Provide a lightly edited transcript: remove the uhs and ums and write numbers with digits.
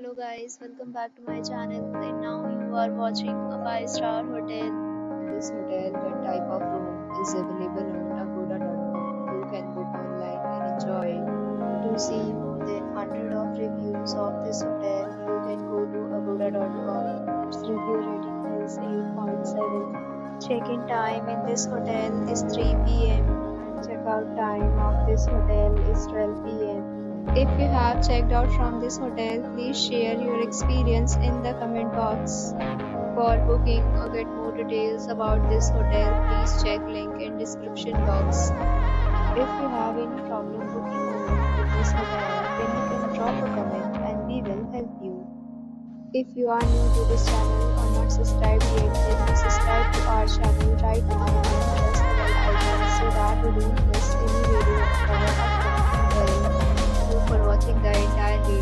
Hello guys, welcome back to my channel and now you are watching a 5-star hotel. In this hotel, the type of room is available on agoda.com. You can book online and enjoy it. To see more than 100 of reviews of this hotel, you can go to agoda.com. Its review rating is 8.7. Check-in time in this hotel is 3 p.m. and check-out time of this hotel is 12 p.m. If you have checked out from this hotel, please share your experience in the comment box. For booking or get more details about this hotel, please check link in description box. If you have any problem booking a room in this hotel, then you can drop a comment and we will help you. If you are new to this channel or not subscribed yet, then you subscribe to our channel right now and press the bell icon so that you don't miss any video of our upcoming hotel. Thank you for watching the entire video.